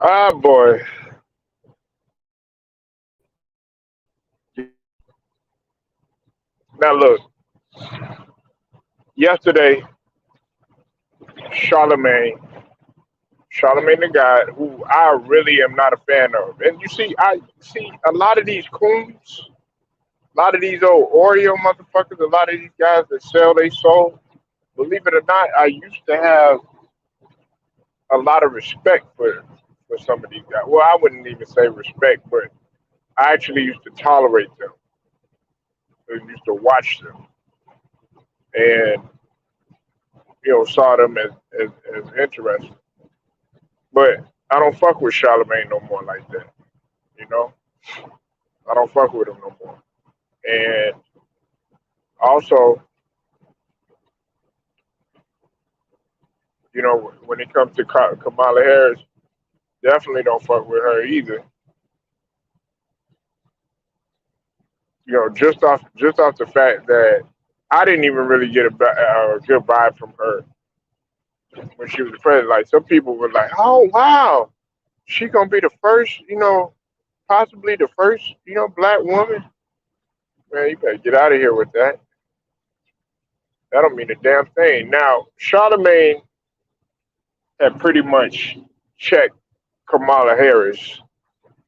Ah, boy. Now look, yesterday, Charlemagne, Charlemagne the God, who I really am not a fan of. And you see, I see a lot of these coons, a lot of these old Oreo motherfuckers, a lot of these guys that sell their soul. Believe it or not, I used to have a lot of respect for some of these guys. Well, I wouldn't even say respect, but I actually used to tolerate them. I used to watch them and saw them as interesting. But I don't fuck with Charlemagne no more like that. You know, I don't fuck with him no more. And also, when it comes to Kamala Harris, definitely don't fuck with her either. Just off the fact that I didn't even really get a good vibe from her when she was the president. Like some people were like, "Oh wow, she gonna be the first, possibly the first, black woman." Man, you better get out of here with that. That don't mean a damn thing. Now, Charlemagne had pretty much checked Kamala Harris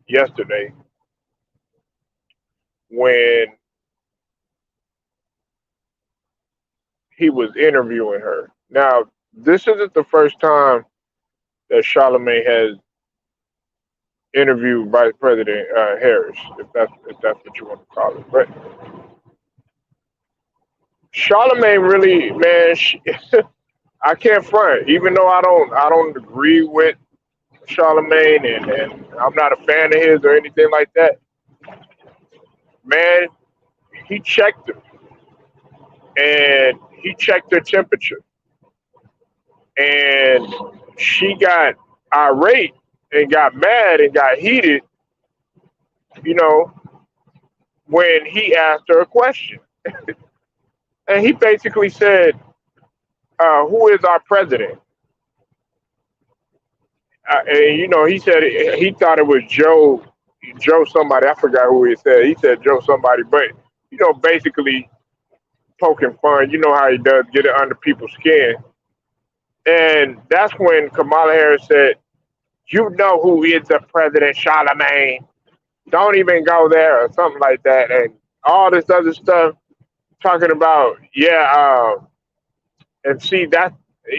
yesterday when he was interviewing her. Now, this isn't the first time that Charlemagne has interviewed Vice President Harris, if that's what you want to call it. But Charlemagne really, man, I can't front. Even though I don't agree with Charlemagne and I'm not a fan of his or anything like that. Man, he checked her and he checked her temperature and she got irate and got mad and got heated, you know, when he asked her a question. And he basically said, "Who is our president?" And he said he thought it was Joe somebody. I forgot who he said. He said Joe somebody, but basically poking fun. You know how he does, get it under people's skin. And that's when Kamala Harris said, "You know who is the president, Charlemagne? Don't even go there," or something like that, and all this other stuff talking about, yeah. And see that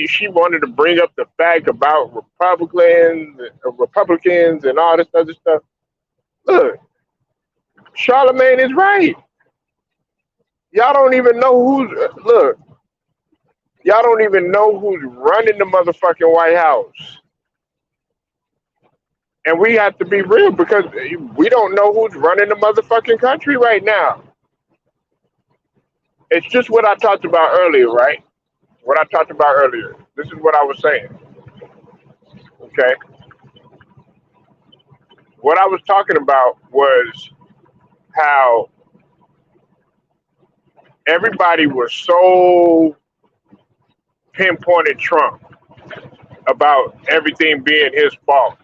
she wanted to bring up the fact about Republicans, and all this other stuff. Look, Charlemagne is right. Y'all don't even know look. Y'all don't even know who's running the motherfucking White House. And we have to be real because we don't know who's running the motherfucking country right now. It's just what I talked about earlier, right? What I talked about earlier. This is what I was saying. Okay. What I was talking about was how everybody was so pinpointed Trump about everything being his fault,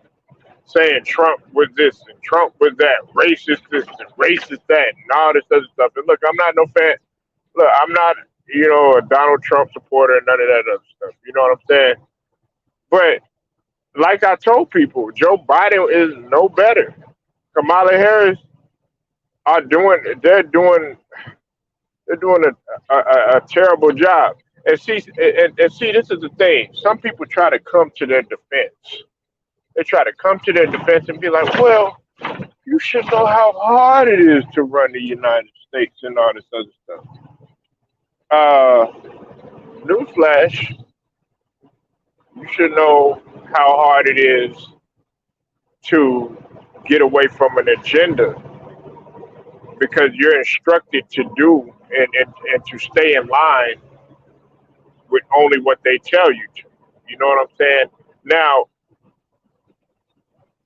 saying Trump was this and Trump was that, racist this and racist that, and all this other stuff. And look, I'm not no fan. Look, I'm not, a Donald Trump supporter and none of that other stuff. You know what I'm saying? But like I told people, Joe Biden is no better. Kamala Harris are doing, they're doing a terrible job. And see, this is the thing. Some people try to come to their defense. They try to come to their defense and be like, well, you should know how hard it is to run the United States and all this other stuff. Uh, Newsflash, you should know how hard it is to get away from an agenda because you're instructed to do and to stay in line with only what they tell you to. You know what I'm saying? Now,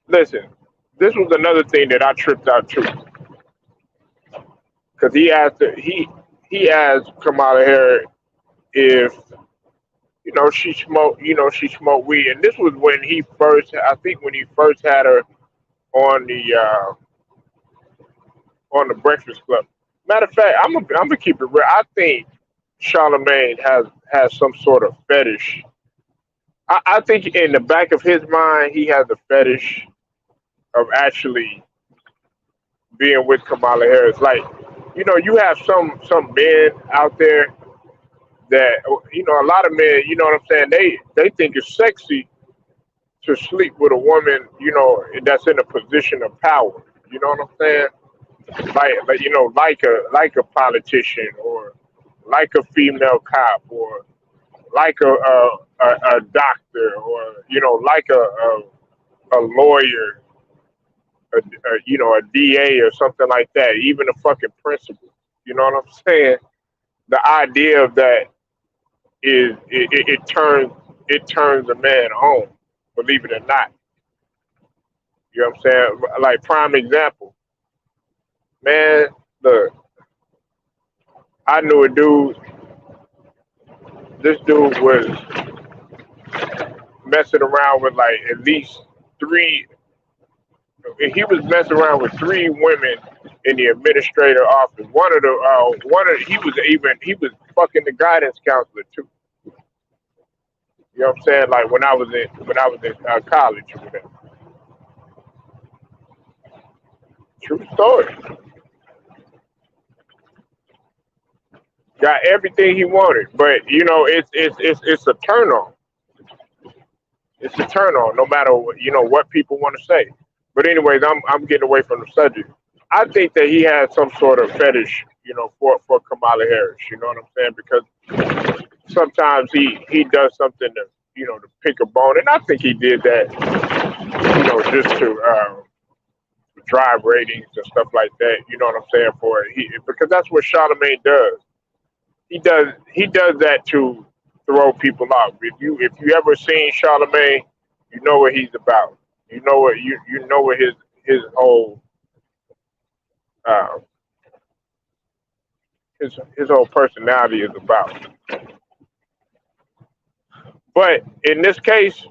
listen, this was another thing that I tripped out too, because he asked Kamala Harris if She smoked, she smoked weed, and this was when he first, I think, when he first had her on the Breakfast Club. Matter of fact, I'm gonna keep it real. I think Charlemagne has some sort of fetish. I think in the back of his mind, he has a fetish of actually being with Kamala Harris. Like, you have some men out there that a lot of men. You know what I'm saying? They think it's sexy to sleep with a woman, that's in a position of power. You know what I'm saying? Like like a politician, or like a female cop, or like a doctor, or like a lawyer, a DA or something like that, even a fucking principal. You know what I'm saying? The idea of that is it turns a man on, believe it or not. You know what I'm saying? Like, prime example, man. Look, I knew a dude. This dude was messing around with like at least three. He was messing around with three women in the administrator office. He was fucking the guidance counselor too. You know what I'm saying? Like, when I was in college or whatever. True story. Got everything he wanted, but it's a turn on. It's a turn on, no matter what people want to say. But anyways, I'm getting away from the subject. I think that he has some sort of fetish, for Kamala Harris. You know what I'm saying? Because sometimes he does something to pick a bone, and I think he did that, just to drive ratings and stuff like that. You know what I'm saying? Because that's what Charlemagne does. He does that to throw people off. If you ever seen Charlemagne, you know what he's about. You know what his whole uh, his whole personality is about. But in this case,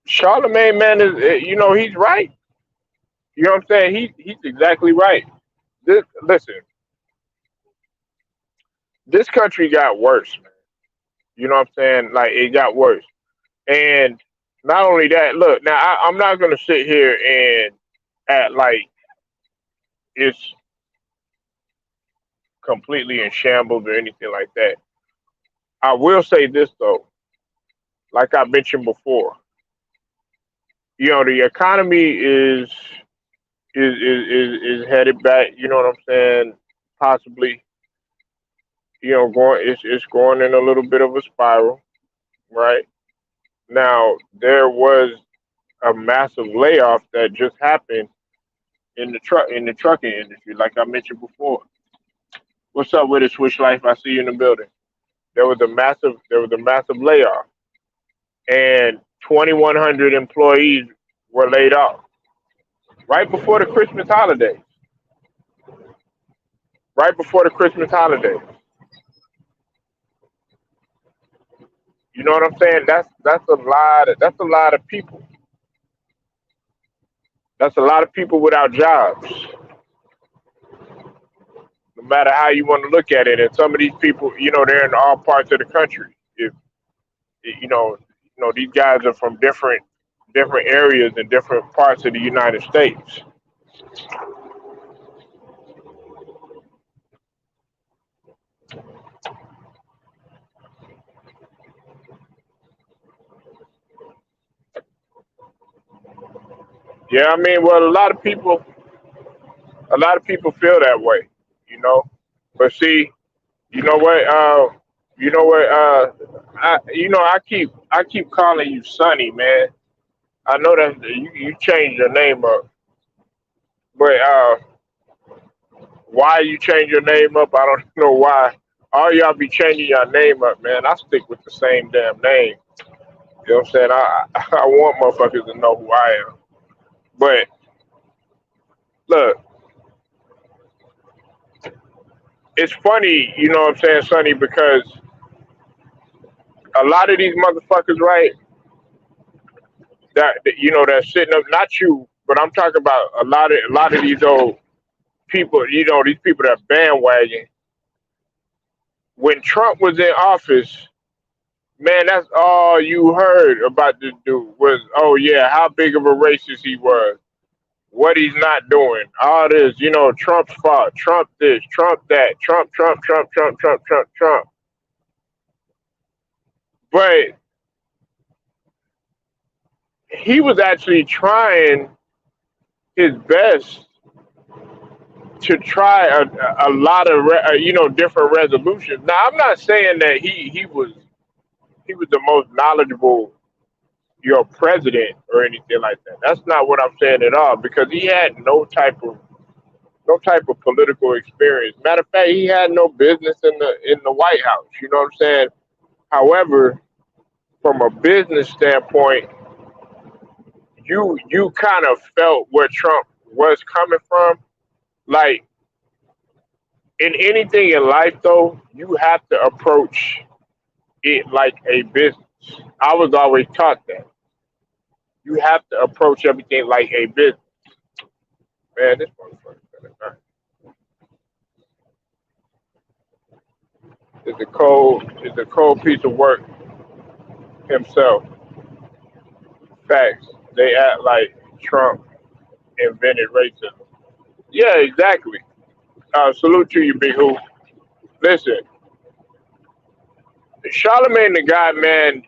Charlemagne, man, is he's right. You know what I'm saying? He's exactly right. Listen, this country got worse, man. You know what I'm saying? Like, it got worse. And not only that, look, now I'm not gonna sit here and act like it's completely in shambles or anything like that. I will say this though, like I mentioned before, the economy is headed back. You know what I'm saying? Possibly, it's going in a little bit of a spiral, right? Now there was a massive layoff that just happened in the trucking industry, like I mentioned before. What's up with it, Switch Life? I see you in the building. There was a massive layoff, and 2,100 employees were laid off right before the Christmas holiday. Right before the Christmas holiday. You know what I'm saying? That's a lot. That's a lot of people. That's a lot of people without jobs. No matter how you want to look at it, and some of these people, they're in all parts of the country. If these guys are from different areas and different parts of the United States. Yeah, I mean, well, a lot of people feel that way, you know. But see, you know what? You know what? I keep calling you Sonny, man. I know that you changed your name up, but why you change your name up? I don't know why. All y'all be changing your name up, man. I stick with the same damn name. You know what I'm saying? I want motherfuckers to know who I am. But look, it's funny, you know what I'm saying, Sonny, because A lot of these motherfuckers, right? That's sitting up. Not you, but I'm talking about a lot of these old people. These people that bandwagon. When Trump was in office, man, that's all you heard about this dude was, oh yeah, how big of a racist he was, what he's not doing, all this, Trump's fault, Trump this, Trump that, Trump, Trump, Trump, Trump, Trump, Trump, Trump. But he was actually trying his best to try a lot of different resolutions. Now, I'm not saying that he was the most knowledgeable president or anything like that. That's not what I'm saying at all because he had no type of political experience. Matter of fact, he had no business in the White House. You know what I'm saying? However, from a business standpoint, you kind of felt where Trump was coming from. Like in anything in life, though, you have to approach it like a business. I was always taught that you have to approach everything like a business. Man, this motherfucker is a cold piece of work himself. Facts. They act like Trump invented racism. Yeah, exactly. Salute to you, Big Who. Listen, Charlemagne the guy, man.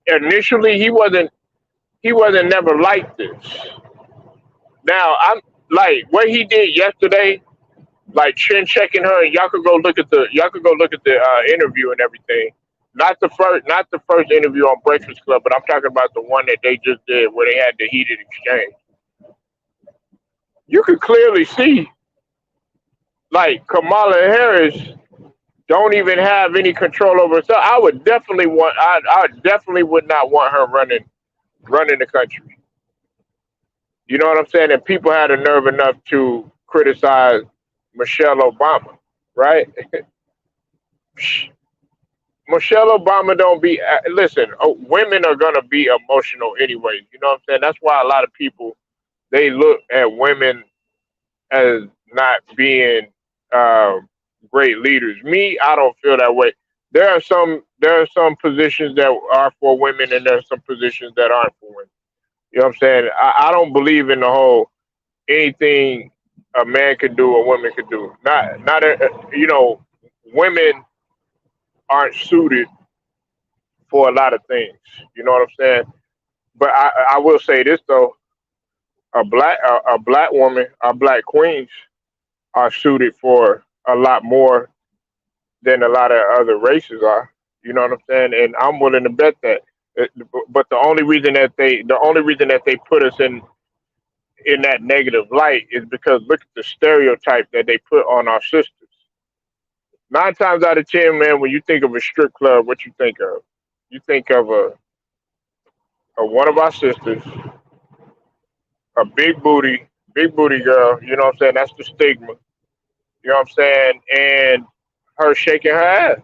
Initially he wasn't never like this. Now I'm like what he did yesterday, like chin checking her, and y'all could go look at the interview and everything. Not the first interview on Breakfast Club, but I'm talking about the one that they just did where they had the heated exchange. You could clearly see like Kamala Harris don't even have any control over herself. I definitely would not want her running the country. You know what I'm saying? And people had a nerve enough to criticize Michelle Obama, right? Michelle Obama don't be listen. Women are gonna be emotional anyways. You know what I'm saying? That's why a lot of people they look at women as not being um, great leaders. Me, I don't feel that way. There are some positions that are for women, and there are some positions that aren't for women. You know what I'm saying? I don't believe in the whole anything a man could do, a woman could do. Women aren't suited for a lot of things. You know what I'm saying? But I will say this though: a black woman, our black queens are suited for a lot more than a lot of other races are. You know what I'm saying? And I'm willing to bet that. Uh, But the only reason that they put us in that negative light is because look at the stereotype that they put on our sisters. 9 times out of 10, man, when you think of a strip club, what you think of? You think of a one of our sisters, a big booty girl. You know what I'm saying? That's the stigma. You know what I'm saying? And her shaking her ass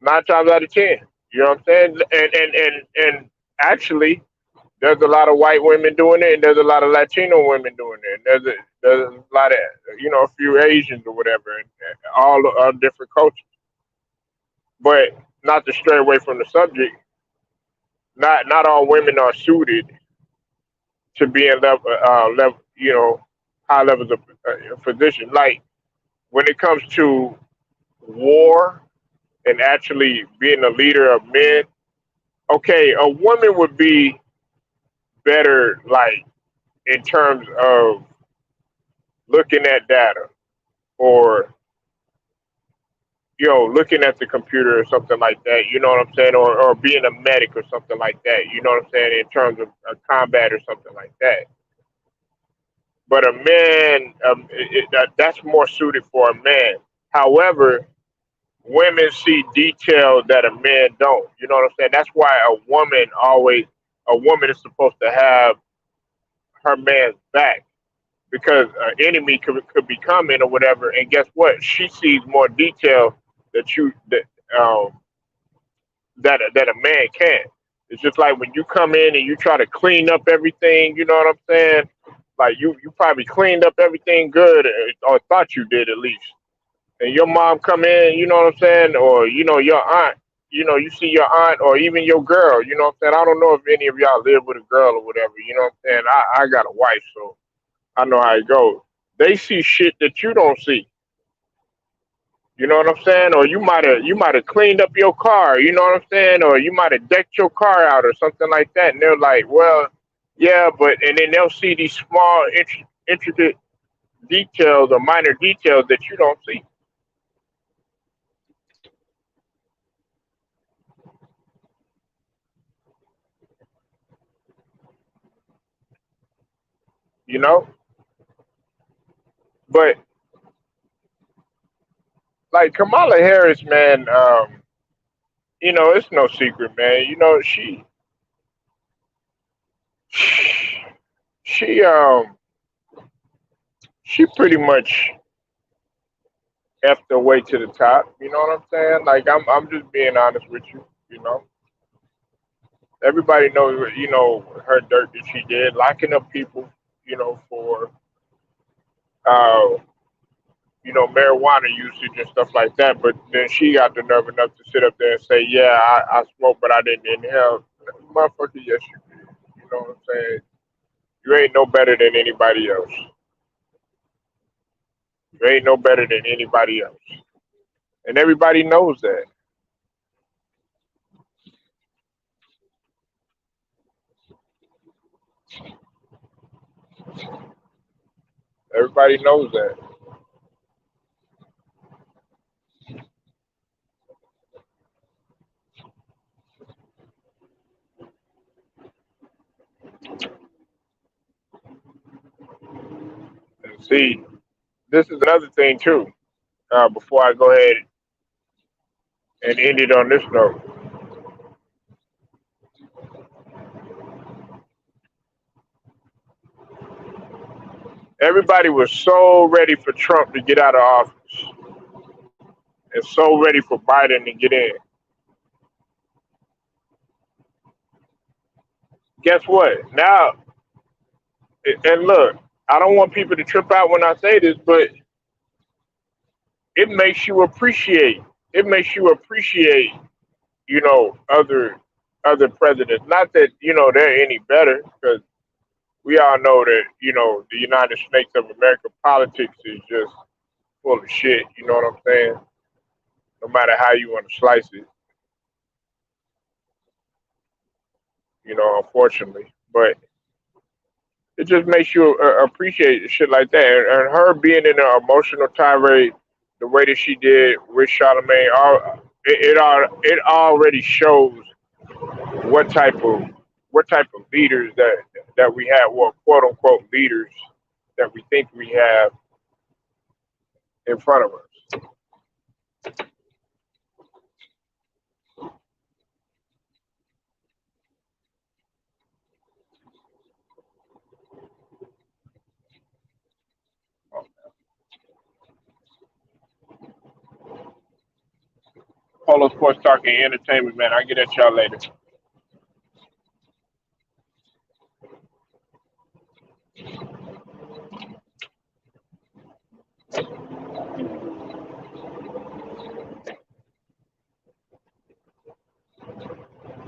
9 times out of 10. You know what I'm saying? And actually, there's a lot of white women doing it, and there's a lot of Latino women doing it. And there's a lot of a few Asians or whatever, and all different cultures. But not to stray away from the subject, not all women are suited to be in level high levels of position. Like when it comes to war and actually being a leader of men, okay, a woman would be better, like in terms of looking at data or looking at the computer or something like that. You know what I'm saying, or being a medic or something like that. You know what I'm saying, in terms of combat or something like that. But a man, that's more suited for a man. However, women see detail that a man don't. You know what I'm saying? That's why a woman is supposed to have her man's back because an enemy could be coming or whatever. And guess what? She sees more detail that you that. um, that a man can't. It's just like when you come in and you try to clean up everything. You know what I'm saying? Like you probably cleaned up everything good, or thought you did at least. And your mom come in, you know what I'm saying, or your aunt, you see your aunt or even your girl, you know what I'm saying. I don't know if any of y'all live with a girl or whatever, you know what I'm saying. I got a wife, so I know how it goes. They see shit that you don't see. You know what I'm saying? Or you might have cleaned up your car, you know what I'm saying? Or you might have decked your car out or something like that. And they're like, well, yeah, but and then they'll see these small, intricate details or minor details that you don't see. You know, but like Kamala Harris, man, it's no secret, man. She she pretty much effed her way to the top. You know what I'm saying? Like I'm just being honest with you. You know, everybody knows her dirt that she did, locking up people. For uh marijuana usage and stuff like that. But then she got the nerve enough to sit up there and say, "Yeah, I smoked, but I didn't inhale." Motherfucker, yes you did. You know what I'm saying? You ain't no better than anybody else. You ain't no better than anybody else, and everybody knows that. Everybody knows that. And see, this is another thing too. Before I go ahead and end it on this note, everybody was so ready for Trump to get out of office, and so ready for Biden to get in. Guess what? Now, and look, I don't want people to trip out when I say this, but it makes you appreciate. It makes you appreciate, other presidents. Not that they're any better, because we all know that the United States of America politics is just full of shit. You know what I'm saying? No matter how you want to slice it, unfortunately, but it just makes you appreciate shit like that. And her being in an emotional tirade, the way that she did with Charlemagne, it already shows what type of what type of leaders that we have, well, quote unquote leaders that we think we have in front of us. Polo Sports Talk and Entertainment, man. I'll get at y'all later.